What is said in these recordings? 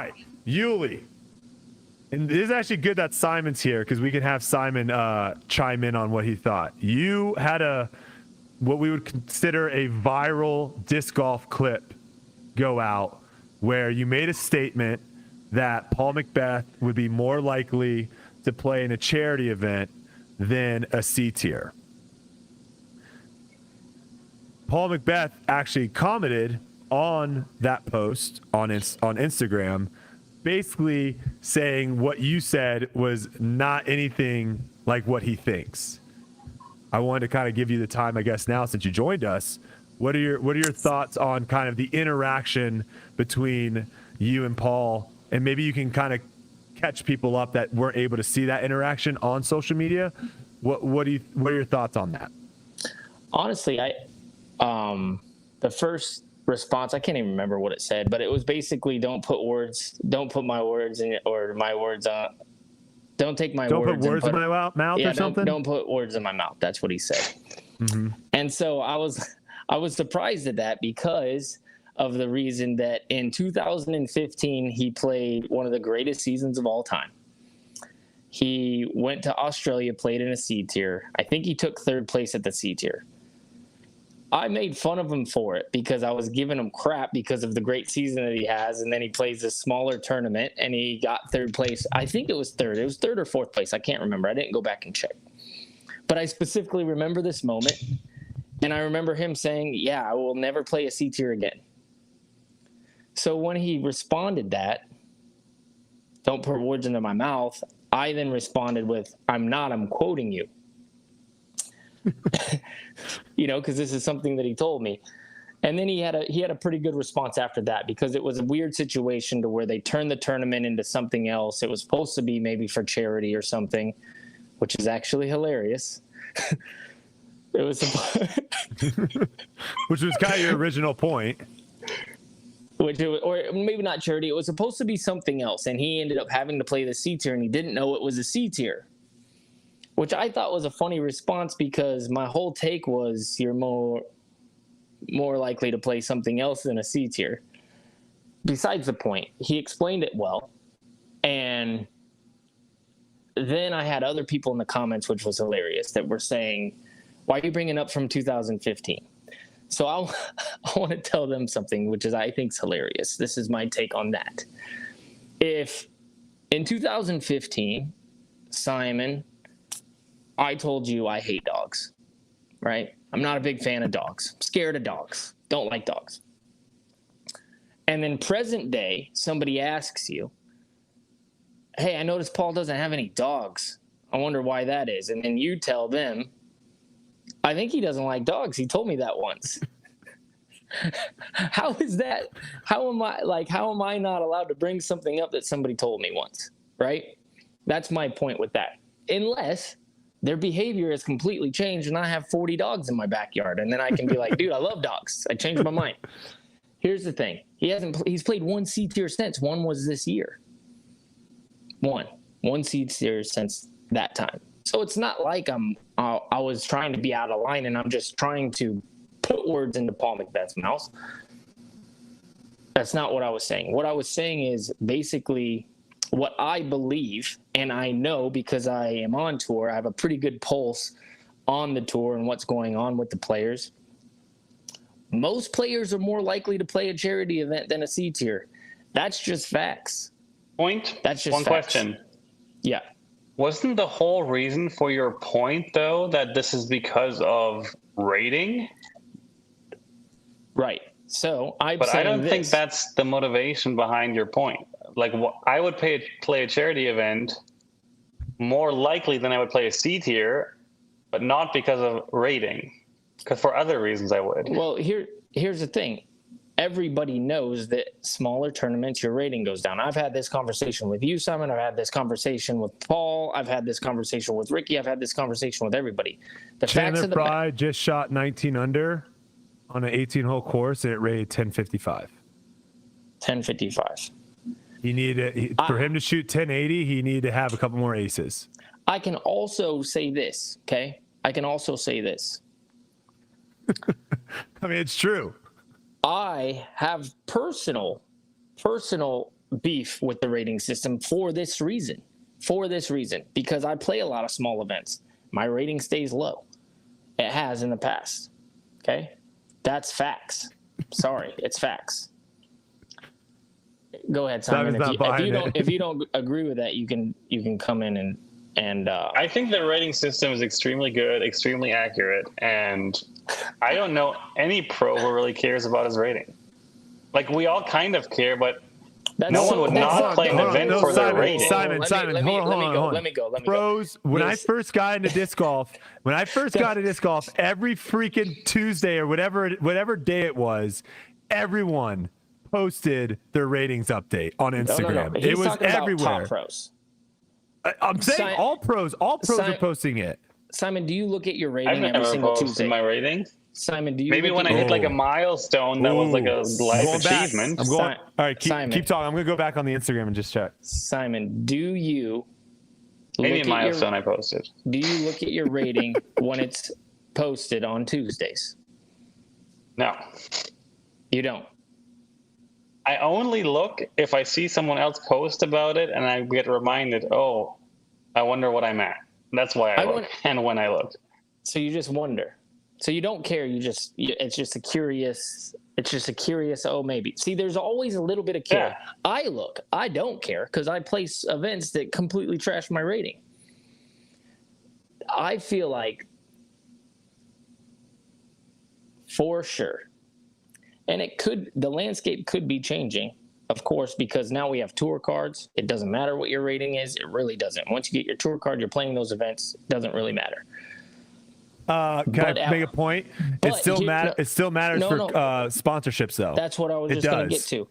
right, Uli. And it is actually good that Simon's here because we can have Simon chime in on what he thought. You had what we would consider a viral disc golf clip go out where you made a statement that Paul McBeth would be more likely to play in a charity event than a C tier. Paul McBeth actually commented on that post on Instagram, basically saying what you said was not anything like what he thinks. I wanted to kind of give you the time, I guess, now since you joined us. What are your thoughts on kind of the interaction between you and Paul? And maybe you can kind of catch people up that weren't able to see that interaction on social media. What are your thoughts on that? Honestly, the first response, I can't even remember what it said, but it was basically don't put my words in, or my words on. Don't take my words. Don't put words in my mouth or something? Don't put words in my mouth. That's what he said. Mm-hmm. And so I was surprised at that because of the reason that in 2015, he played one of the greatest seasons of all time. He went to Australia, played in a C tier. I think he took third place at the C tier. I made fun of him for it because I was giving him crap because of the great season that he has. And then he plays a smaller tournament and he got third place. I think it was third. It was third or fourth place. I can't remember. I didn't go back and check. But I specifically remember this moment. And I remember him saying, yeah, I will never play a C tier again. So when he responded that, don't put words into my mouth, I then responded with, I'm quoting you. Because this is something that he told me. And then he had a pretty good response after that because it was a weird situation to where they turned the tournament into something else. It was supposed to be maybe for charity or something, which is actually hilarious. It was which was kind of your original point. Or maybe not charity. It was supposed to be something else, and he ended up having to play the C tier, and he didn't know it was a C tier, which I thought was a funny response because my whole take was you're more likely to play something else than a C tier. Besides the point, he explained it well, and then I had other people in the comments, which was hilarious, that were saying, why are you bringing up from 2015? So I want to tell them something, which is I think is hilarious. This is my take on that. If in 2015, Simon, I told you I hate dogs, right? I'm not a big fan of dogs. I'm scared of dogs. Don't like dogs. And then present day, somebody asks you, hey, I noticed Paul doesn't have any dogs. I wonder why that is. And then you tell them, I think he doesn't like dogs. He told me that once. How is that? How am I not allowed to bring something up that somebody told me once, right? That's my point with that. Unless their behavior has completely changed and I have 40 dogs in my backyard. And then I can be like, dude, I love dogs. I changed my mind. Here's the thing. He's played one C tier since. One was this year. One C tier since that time. So it's not like I was trying to be out of line and I'm just trying to put words into Paul McBeth's mouth. That's not what I was saying. What I was saying is basically what I believe, and I know because I am on tour, I have a pretty good pulse on the tour and what's going on with the players. Most players are more likely to play a charity event than a C tier. That's just facts. That's just one facts. Question. Yeah. Wasn't the whole reason for your point, though, that this is because of rating? Right. So I don't think that's the motivation behind your point. Like, I would play a charity event more likely than I would play a C tier, but not because of rating. Because for other reasons I would. Well, here's the thing. Everybody knows that smaller tournaments, your rating goes down. I've had this conversation with you, Simon. I've had this conversation with Paul. I've had this conversation with Ricky. I've had this conversation with everybody. Chandler Fry just shot 19 under on an 18-hole course, and it rated 1055. 1055. He needed for him to shoot 1080. He needed to have a couple more aces. I can also say this, okay? I mean, it's true. I have personal beef with the rating system for this reason. Because I play a lot of small events. My rating stays low. It has in the past. Okay? That's facts. Sorry, it's facts. Go ahead, Simon. If you don't agree with that, you can come in and I think the rating system is extremely good, extremely accurate, and I don't know any pro who really cares about his rating. Like, we all kind of care, but no one would not play an event for their rating. Simon, hold on. Let me go. Pros, when I first got into disc golf, every freaking Tuesday or whatever day it was, everyone posted their ratings update on Instagram. No. It was everywhere. Top pros. I'm saying all pros are posting it. Simon, do you look at your rating I've every never single posted Tuesday? my rating. Simon, do you Maybe when I hit like a milestone that was like a life achievement. All right, keep talking. I'm going to go back on the Instagram and just check. Simon, do you maybe a milestone I posted. Do you look at your rating when it's posted on Tuesdays? No. You don't? I only look if I see someone else post about it and I get reminded, oh, I wonder what I'm at. That's why I look and when I look. So you just wonder. So you don't care. It's just a curious, oh, maybe. See, there's always a little bit of care. Yeah. I don't care because I place events that completely trash my rating. I feel like for sure. And the landscape could be changing, of course, because now we have tour cards. It doesn't matter what your rating is. It really doesn't. Once you get your tour card, you're playing those events. It doesn't really matter. Can I make a point? It still matters for sponsorships, though. That's what I was just going to get to.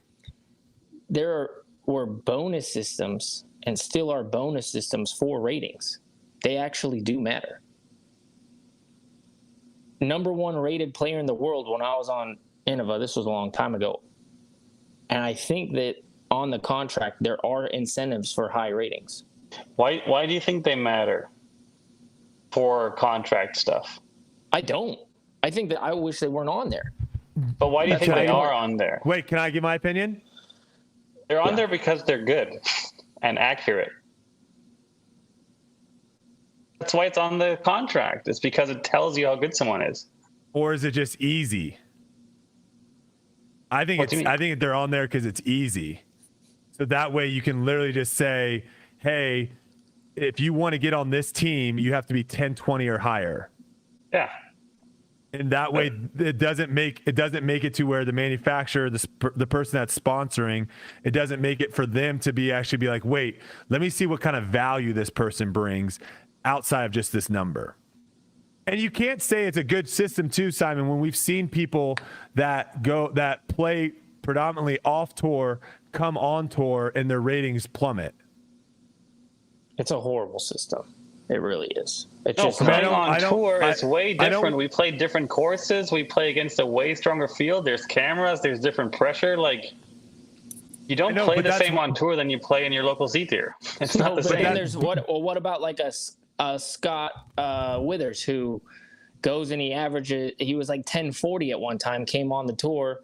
There were bonus systems and still are bonus systems for ratings. They actually do matter. Number 1 rated player in the world when I was on Innova, this was a long time ago. And I think that on the contract, there are incentives for high ratings. Why do you think they matter? For contract stuff? I don't. I think that I wish they weren't on there. But why do you think they are on there? Wait, can I give my opinion? They're on there because they're good and accurate. That's why it's on the contract. It's because it tells you how good someone is. Or is it just easy? I think they're on there because it's easy. So that way you can literally just say, hey, if you want to get on this team, you have to be 10, 20 or higher. Yeah. And that way it doesn't make it to where the manufacturer, the person that's sponsoring, it doesn't make it for them to actually be like, wait, let me see what kind of value this person brings outside of just this number. And you can't say it's a good system too, Simon, when we've seen people that play predominantly off tour, come on tour, and their ratings plummet. It's a horrible system. It really is. It's just playing on tour is way different. We play different courses. We play against a way stronger field. There's cameras. There's different pressure. Like, you don't play the same on tour than you play in your local C tier. It's not the same. Then there's what about like a Scott Withers who goes and he was like 1040 at one time, came on the tour,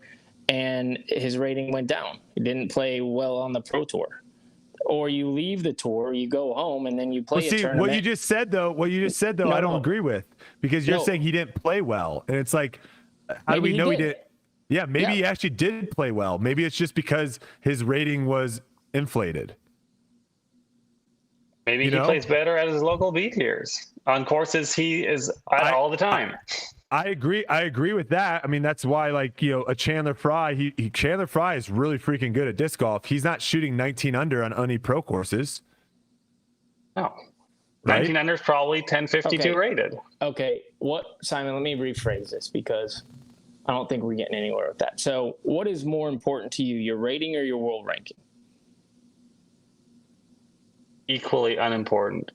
and his rating went down. He didn't play well on the pro tour. Or you leave the tour, you go home, and then you play a tournament. What you just said, though, I don't agree with, because you're saying he didn't play well, and it's like, how do we know he did? Yeah, maybe he actually did play well. Maybe it's just because his rating was inflated. Maybe he plays better at his local B tiers. On courses he is at all the time. I agree with that. I mean, that's why, like, a Chandler Fry, Chandler Fry is really freaking good at disc golf. He's not shooting 19 under on any pro courses. No. 19 under is probably 1052 rated. Okay. Simon, let me rephrase this because I don't think we're getting anywhere with that. So what is more important to you, your rating or your world ranking? Equally unimportant.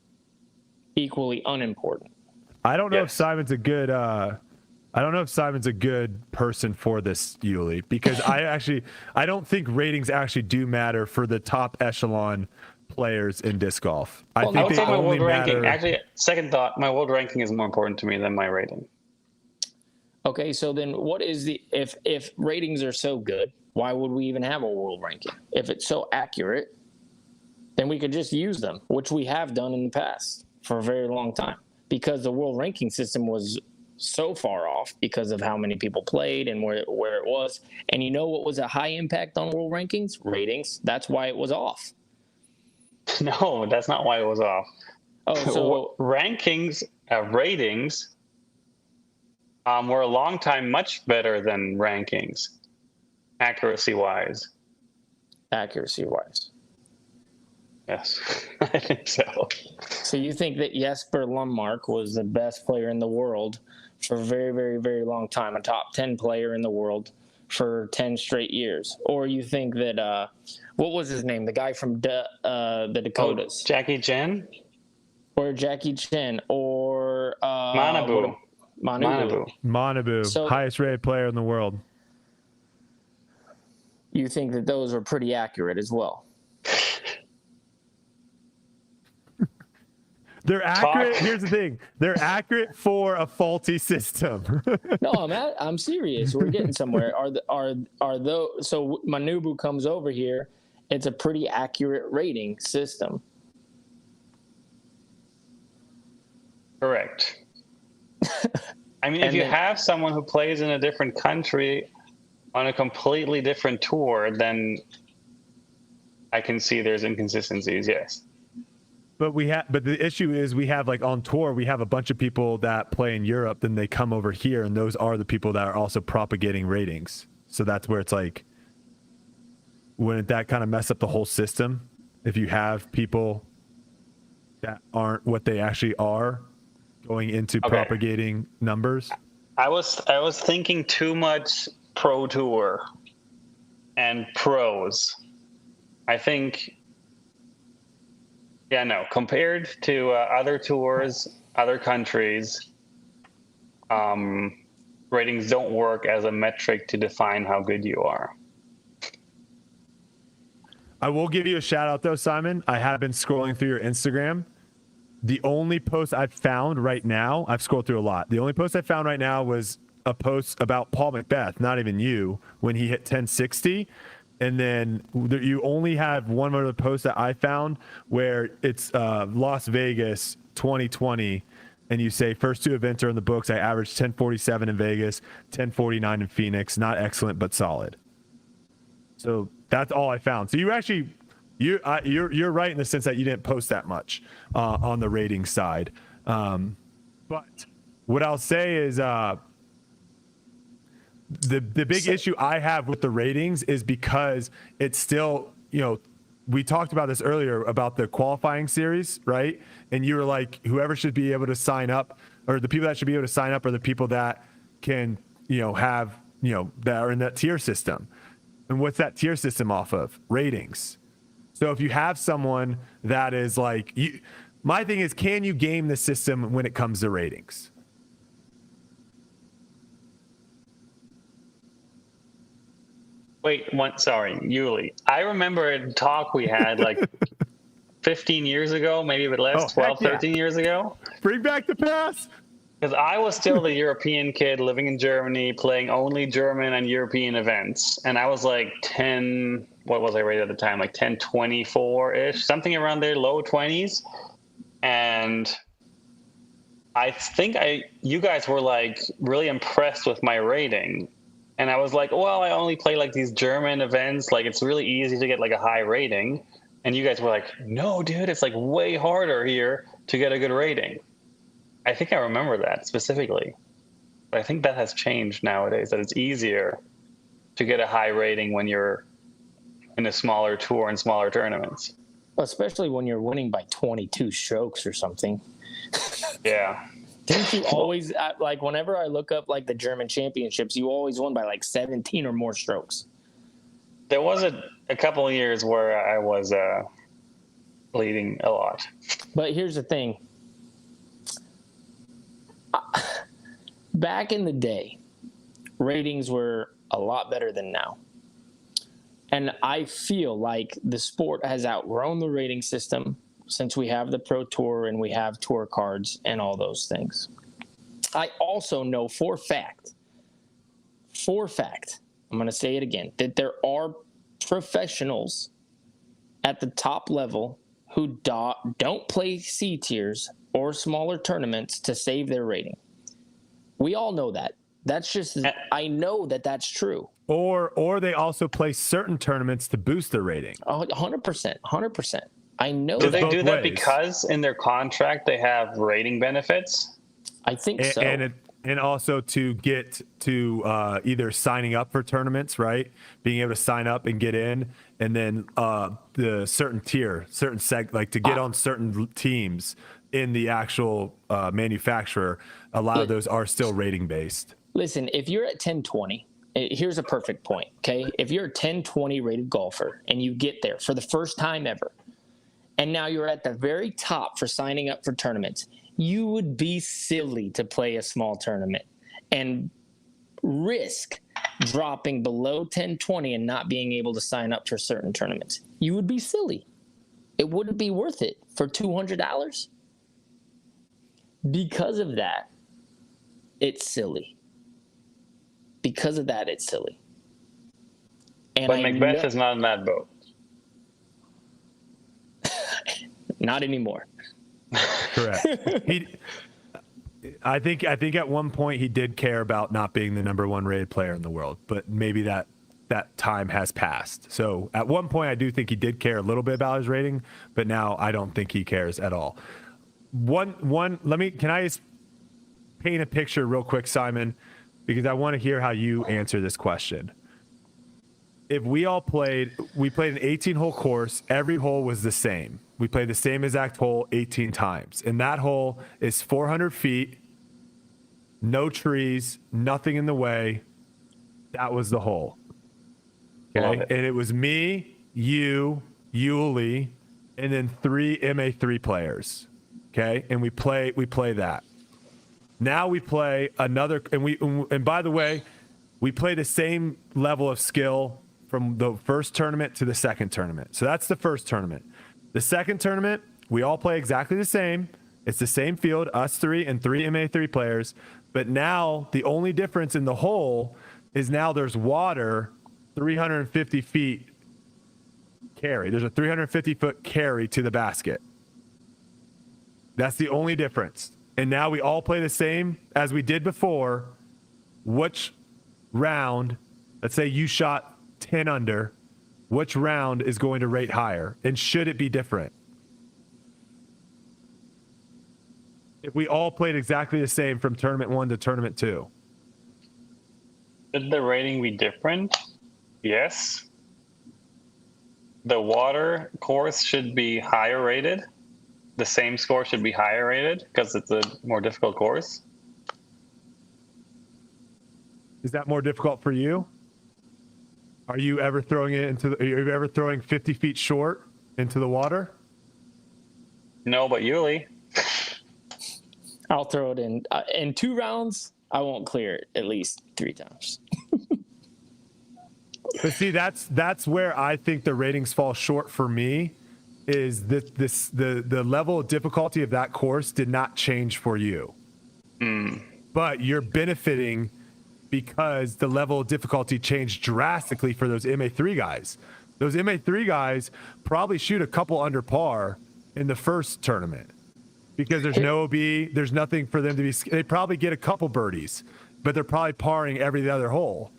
Equally unimportant. I don't know if Simon's a good person for this, Uli, because I don't think ratings actually do matter for the top echelon players in disc golf. I would say my world ranking. Actually, second thought, my world ranking is more important to me than my rating. Okay, so then what is if ratings are so good, Why would we even have a world ranking? If it's so accurate, then we could just use them, which we have done in the past for a very long time, because the world ranking system was so far off because of how many people played and where it was. And you know what was a high impact on world rankings? Ratings. That's why it was off. No, that's not why it was off. Oh, so ratings were a long time much better than rankings, accuracy-wise. Accuracy-wise. Yes, I think so. So you think that Jesper Lundmark was the best player in the world for a very, very, very long time, a top 10 player in the world for 10 straight years? Or you think that, what was his name? The guy from the Dakotas. Jackie Chen? Or Jackie Chen. Or Manabu, So- highest rated player in the world. You think that those are pretty accurate as well? They're accurate. Here's the thing. They're accurate for a faulty system. No, I'm serious. We're getting somewhere. Are those, so Manubu comes over here. It's a pretty accurate rating system. Correct. I mean, if you have someone who plays in a different country on a completely different tour, then I can see there's inconsistencies, yes. But the issue is we have, like, on tour, we have a bunch of people that play in Europe, then they come over here, and those are the people that are also propagating ratings. So that's where it's like, wouldn't that kind of mess up the whole system if you have people that aren't what they actually are going into propagating numbers? I was thinking too much pro tour and pros. I think, compared to other tours, other countries, ratings don't work as a metric to define how good you are. I will give you a shout out though, Simon. I have been scrolling through your Instagram. The only post I've found right now, I've scrolled through a lot. The only post I found right now was a post about Paul Macbeth, not even you, when he hit 1060. And then you only have one other post that I found where it's Las Vegas 2020. And you say, first two events are in the books. I averaged 1047 in Vegas, 1049 in Phoenix. Not excellent, but solid. So that's all I found. So you're right in the sense that you didn't post that much on the rating side. But what I'll say is the big issue I have with the ratings is because it's still, we talked about this earlier about the qualifying series, right? And you were like, whoever should be able to sign up, or the people that should be able to sign up are the people that can, that are in that tier system. And what's that tier system off of? Ratings. So if you have someone that is like, my thing is, can you game the system when it comes to ratings? Wait, Uli. I remember a talk we had like 15 years ago, maybe a bit less, 12, 13 years ago. Bring back the past. Because I was still the European kid living in Germany, playing only German and European events. And I was like 10, what was I rated at the time? Like 1024-ish, something around there, low 20s. And I think you guys were like really impressed with my rating. And I was like, well, I only play like these German events. Like, it's really easy to get like a high rating. And you guys were like, no, dude, it's like way harder here to get a good rating. I think I remember that specifically. But I think that has changed nowadays, that it's easier to get a high rating when you're in a smaller tour and smaller tournaments. Especially when you're winning by 22 strokes or something. Yeah. Didn't you always, like, whenever I look up, like, the German championships, you always won by, like, 17 or more strokes? There was a couple of years where I was leading a lot. But here's the thing. Back in the day, ratings were a lot better than now. And I feel like the sport has outgrown the rating system since we have the Pro Tour and we have tour cards and all those things. I also know for fact I'm going to say it again, that there are professionals at the top level who don't play C tiers or smaller tournaments to save their rating. We all know that. That's just, I know that that's true. Or they also play certain tournaments to boost their rating. 100%. I know. Do they both do that ways. because in their contract they have rating benefits? I think so. And also to get to either signing up for tournaments, right? Being able to sign up and get in, and then the certain tier, like to get on certain teams in the actual manufacturer. A lot of those are still rating based. Listen, if you're at 1020, here's a perfect point, okay? If you're a 1020 rated golfer and you get there for the first time ever, and now you're at the very top for signing up for tournaments, you would be silly to play a small tournament and risk dropping below 1020 and not being able to sign up for certain tournaments. You would be silly. It wouldn't be worth it for $200. Because of that, it's silly. Because of that, it's silly. And But Macbeth is not in that boat. Not anymore. Correct. I think at one point he did care about not being the number one rated player in the world, but maybe that time has passed. So at one point I do think he did care a little bit about his rating, but now I don't think he cares at all. Can I just paint a picture real quick, Simon, because I want to hear how you answer this question. If we played an 18-hole course, every hole was the same. We played the same exact hole 18 times. And that hole is 400 feet, no trees, nothing in the way. That was the hole. Okay. And it was me, you, Uli, and then 3 MA3 players. Okay. And we play that. Now we play another, and by the way, we play the same level of skill from the first tournament to the second tournament. So that's the first tournament. The second tournament, we all play exactly the same. It's the same field, us 3 and 3 MA3 players. But now the only difference in the hole is now there's water 350 feet carry. There's a 350-foot carry to the basket. That's the only difference. And now we all play the same as we did before. Which round, let's say you shot 10 under, which round is going to rate higher? And should it be different? If we all played exactly the same from tournament 1 to tournament 2. Should the rating be different? Yes. The water course should be higher rated. The same score should be higher rated because it's a more difficult course. Is that more difficult for you? Are you ever throwing are you ever throwing 50 feet short into the water? No, but Uli. I'll throw it in 2 rounds. I won't clear it at least 3 times. But see, that's where I think the ratings fall short for me. Is the level of difficulty of that course did not change for you, but you're benefiting because the level of difficulty changed drastically for those MA3 guys. Those MA3 guys probably shoot a couple under par in the first tournament because there's no OB, there's nothing for them to be. They probably get a couple birdies, but they're probably parring every other hole.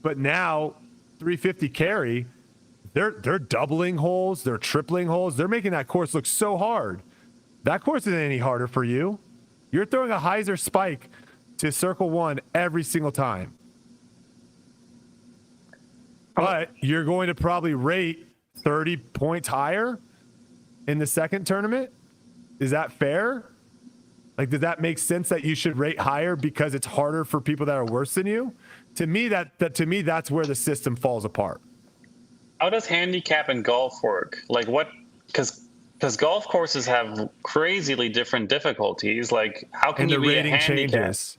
But now 350 carry. They're doubling holes, they're tripling holes, they're making that course look so hard. That course isn't any harder for you. You're throwing a hyzer spike to circle 1 every single time. But you're going to probably rate 30 points higher in the second tournament. Is that fair? Like, does that make sense that you should rate higher because it's harder for people that are worse than you? To me, that's where the system falls apart. How does handicap and golf work? Like what? Because golf courses have crazily different difficulties. Like how can and you the be rating a handicap? changes?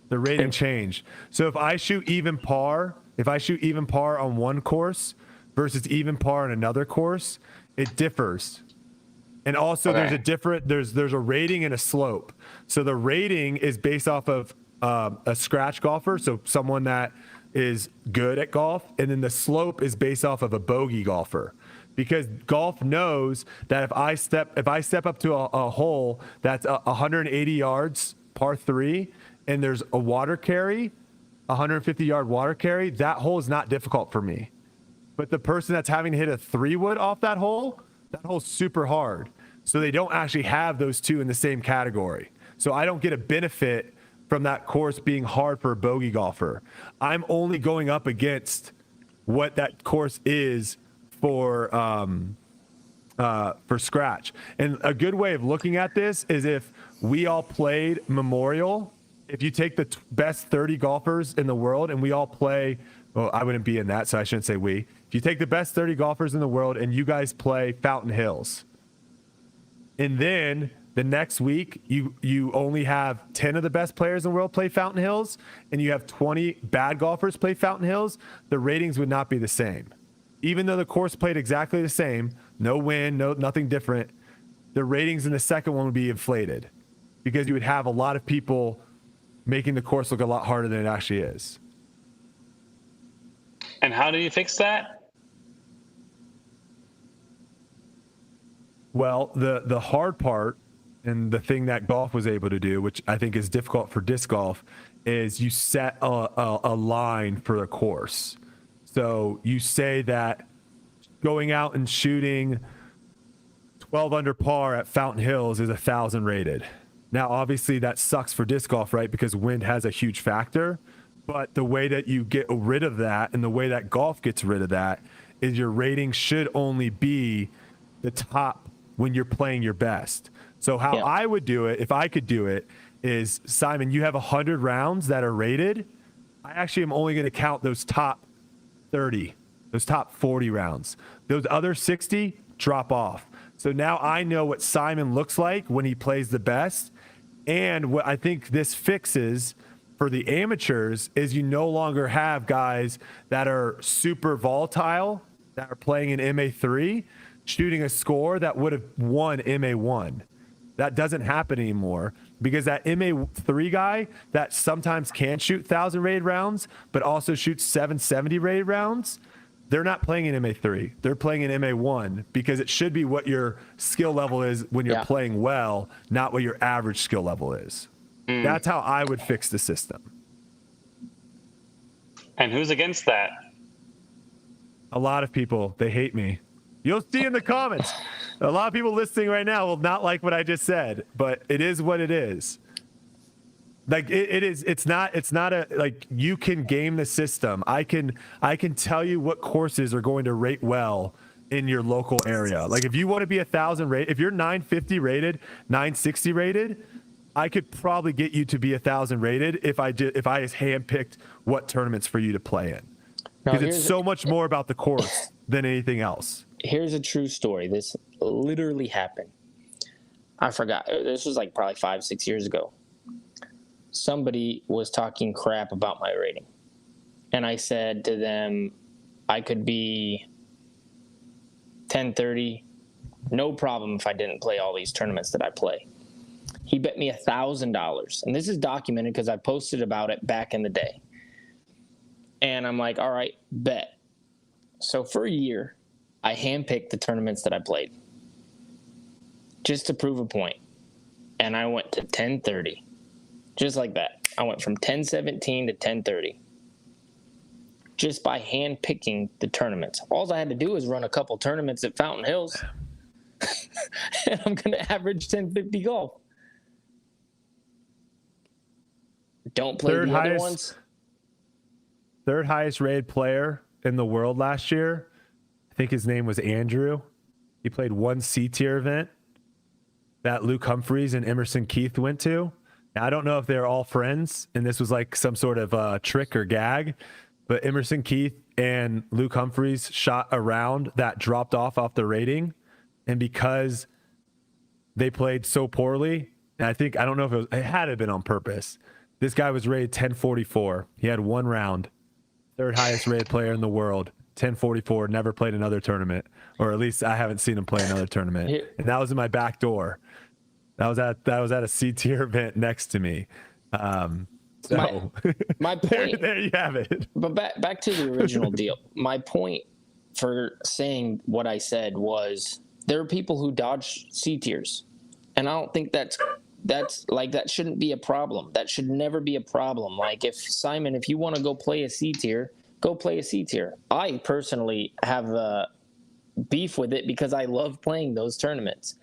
The rating change. So if I shoot even par on one course versus even par on another course, it differs. And also there's a rating and a slope. So the rating is based off of a scratch golfer, so someone that is good at golf, and then the slope is based off of a bogey golfer. Because golf knows that if I step up to a hole that's 180 yards par 3 and there's a water carry, 150-yard water carry, that hole is not difficult for me. But the person that's having to hit a 3-wood off that hole's super hard. So they don't actually have those two in the same category. So I don't get a benefit from that course being hard for a bogey golfer. I'm only going up against what that course is for scratch. And a good way of looking at this is if we all played Memorial, if you take the best 30 golfers in the world and we all play, well, I wouldn't be in that, so I shouldn't say we. If you take the best 30 golfers in the world and you guys play Fountain Hills, and then the next week you only have 10 of the best players in the world play Fountain Hills, and you have 20 bad golfers play Fountain Hills, the ratings would not be the same. Even though the course played exactly the same, no wind, nothing different, the ratings in the second one would be inflated because you would have a lot of people making the course look a lot harder than it actually is. And how do you fix that? Well, the hard part and the thing that golf was able to do, which I think is difficult for disc golf, is you set a line for the course. So you say that going out and shooting 12 under par at Fountain Hills is 1,000 rated. Now, obviously that sucks for disc golf, right? Because wind has a huge factor, but the way that you get rid of that and the way that golf gets rid of that is your rating should only be the top when you're playing your best. So how I would do it, if I could do it, is, Simon, you have 100 rounds that are rated. I actually am only going to count those top 30, those top 40 rounds. Those other 60 drop off. So now I know what Simon looks like when he plays the best. And what I think this fixes for the amateurs is you no longer have guys that are super volatile, that are playing in MA3, shooting a score that would have won MA1. That doesn't happen anymore because that MA3 guy that sometimes can shoot 1,000 rated rounds, but also shoots 770 rated rounds, they're not playing in MA3. They're playing in MA1 because it should be what your skill level is when you're playing well, not what your average skill level is. That's how I would fix the system. And who's against that? A lot of people, they hate me. You'll see in the comments. A lot of people listening right now will not like what I just said, but it is what it is. Like it's not a, like, you can game the system. I can tell you what courses are going to rate well in your local area. Like if you want to be 1,000 rate, if you're 950 rated, 960 rated, I could probably get you to be 1,000 rated if I handpicked what tournaments for you to play in. Because it's so much more about the course than anything else. Here's a true story. This literally happened. I forgot. This was like probably 5-6 years ago. Somebody was talking crap about my rating. And I said to them, I could be 1030, no problem if I didn't play all these tournaments that I play. He bet me $1,000. And this is documented because I posted about it back in the day. And I'm like, all right, bet. So for a year, I handpicked the tournaments that I played just to prove a point. And I went to 1030. Just like that. I went from 1017 to 1030. Just by handpicking the tournaments. All I had to do was run a couple tournaments at Fountain Hills. And I'm going to average 1050 golf. Don't play the other ones. Third highest rated player in the world last year, I think his name was Andrew. He played one C-tier event that Luke Humphreys and Emerson Keith went to. Now, I don't know if they're all friends and this was like some sort of trick or gag, but Emerson Keith and Luke Humphreys shot a round that dropped off the rating. And because they played so poorly, and I don't know if it had been on purpose. This guy was rated 1044. He had one round. Third highest rated player in the world, 1044, never played another tournament, or at least I haven't seen him play another tournament. And that was in my back door. That was at a C-tier event next to me. So My point. there you have it. But back to the original deal. My point for saying what I said was there are people who dodge C tiers, and I don't think that's like that shouldn't be a problem. That should never be a problem. Like if Simon, if you want to go play a C tier, go play a C tier. I personally have beef with it because I love playing those tournaments.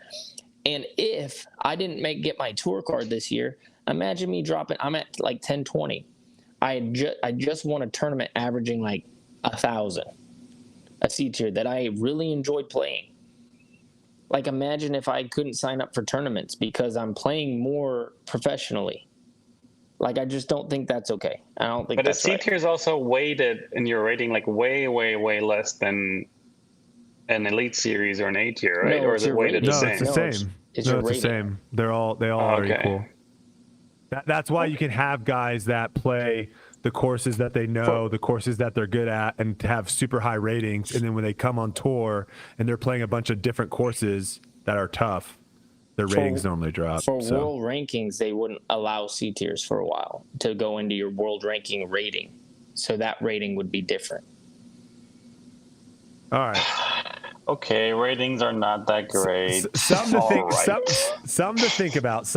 And if I didn't get my tour card this year, imagine me dropping. I'm at like 1020. I just won a tournament averaging like 1,000, a C tier that I really enjoyed playing. Like imagine if I couldn't sign up for tournaments because I'm playing more professionally. Like I just don't think that's okay. I don't think. But a that's C right. tier is also weighted in your rating like way, way, way less than an Elite Series or an A tier, right? No, or it's is it your weighted rating. the No, same? it's the No, same. it's No, your it's the rating. same. They all are Okay. equal. That's why you can have guys that play the courses that they know, the courses that they're good at, and to have super high ratings. And then when they come on tour and they're playing a bunch of different courses that are tough, their ratings normally drop. For So world rankings, they wouldn't allow C tiers for a while to go into your world ranking rating. So that rating would be different. all right, Okay, ratings are not that great. something to All think. right. Something to think about.